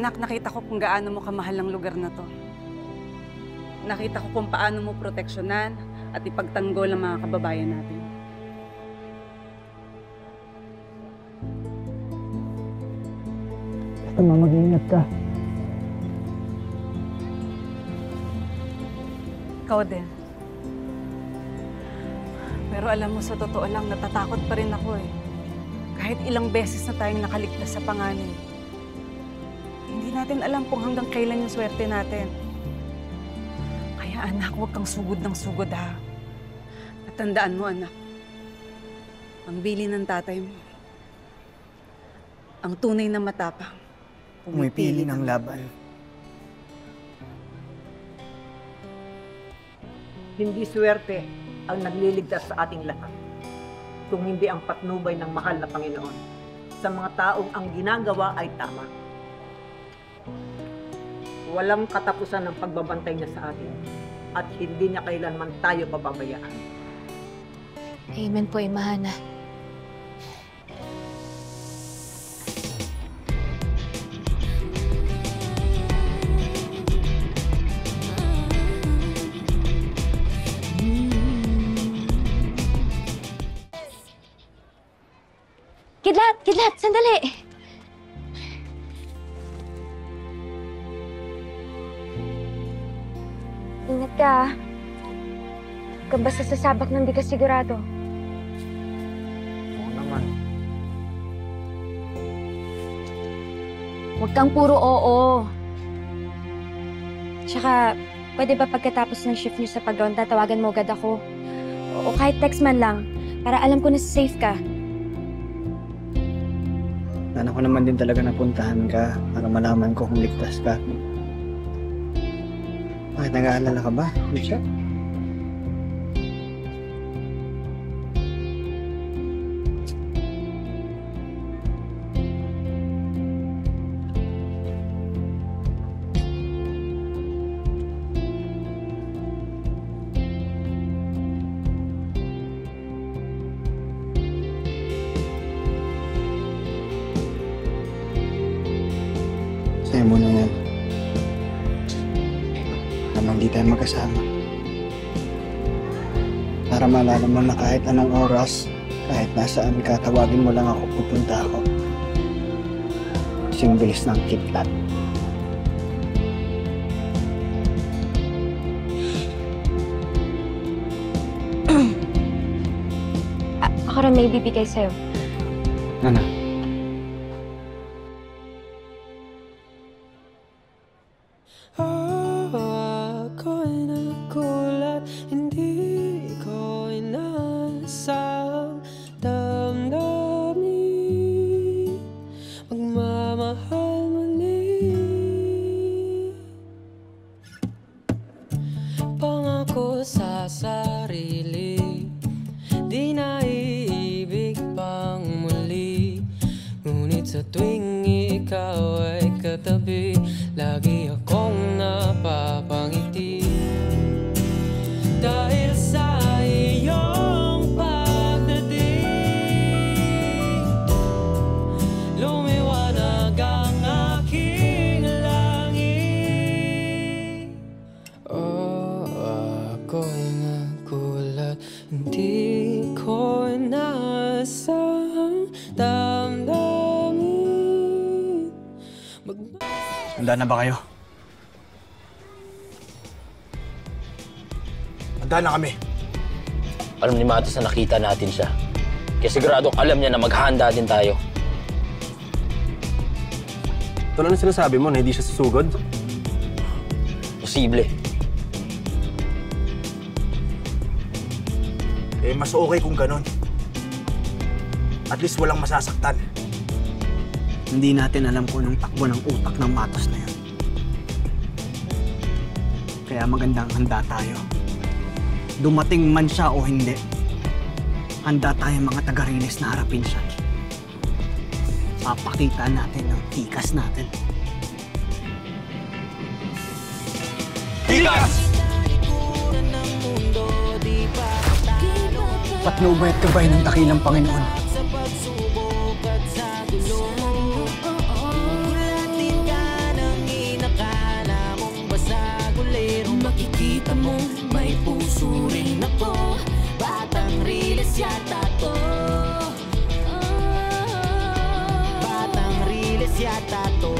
Anak, nakita ko kung gaano mo kamahal ang lugar na to. Nakita ko kung paano mo proteksyonan at ipagtanggol ang mga kababayan natin. Basta mag-iingat ka. Ikaw din. Pero alam mo, sa totoo lang, natatakot pa rin ako eh. Kahit ilang beses na tayong nakaligtas sa panganib. Hindi natin alam kung hanggang kailan yung swerte natin. Kaya anak, huwag kang sugod ng sugod ha. At tandaan mo anak, ang bili ng tatay mo, ang tunay na matapang, Pumipili ng laban. Hindi swerte ang nagliligtas sa ating lahat, kung hindi ang patnubay ng mahal na Panginoon sa mga taong ang ginagawa ay tama. Walang katapusan ng pagbabantay niya sa atin at hindi niya kailanman tayo pababayaan. Amen po, Imahana. Kidlat, sandali! Ingat ka, ah. Huwag ka basta sasabak nang di ka sigurado. Oo naman. Huwag kang puro oo. Tsaka, pwede ba pagkatapos ng shift niyo sa pag-ground, tatawagan mo agad ako? O kahit text man lang, para alam ko na safe ka. Sana ko naman din talaga napuntahan ka para malaman ko kung ligtas ka. Bakit nag-aalala ka ba, Lucia? Sa'yo mo na yan. Habang di tayo magkasama. Para maalala mo na kahit anong oras, kahit nasaan ka, tawagin mo lang ako, pupunta ako. Kasing bilis ng kidlat. Ako rin may bibigay sa'yo. Ano? Ako'y nagulat, hindi ko inasang damdamin magmamahal muli. Pangako sa sarili, di na iibig pang muli. Ngunit sa tuwing ikaw ay katabi, lagi akong napapangiti. Dahil sa iyong pagdating, lumiwanag ang aking langit. Oh, ako'y nagulat, hindi ko inasang damdamin. Handa na ba kayo? Handa na kami. Alam ni Matos na nakita natin siya. Kaya siguradong alam niya na maghahanda din tayo. Ito lang ang sinasabi mo na hindi siya susugod? Posible. Eh, mas okay kung ganun. At least walang masasaktan. Hindi natin alam kung anong takbo ng utak ng Matos na yun. Kaya magandang handa tayo. Dumating man siya o hindi, handa tayo mga taga-Riles na harapin siya. Papakita natin ang tikas natin. Tikas! Patnubay at gabay ng dakilang Panginoon. yata to. Batang riles yata to.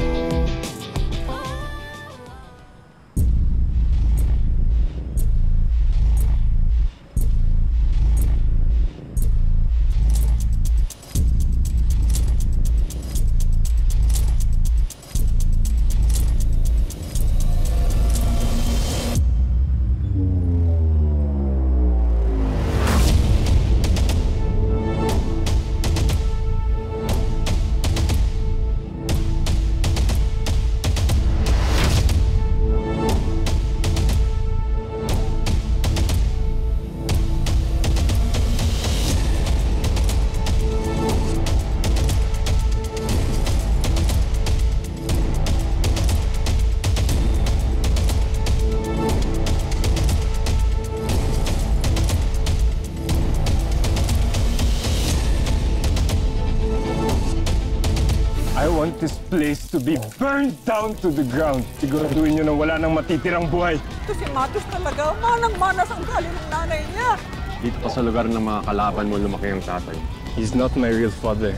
I want this place to be burned down to the ground. Siguraduhin nyo na wala nang matitirang buhay. Ito si Matos talaga, manang-manas ang galing ng nanay niya. Dito pa sa lugar ng mga kalaban mo lumaki ang tatay. He's not my real father.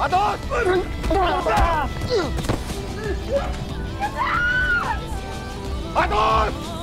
Matos! Matos!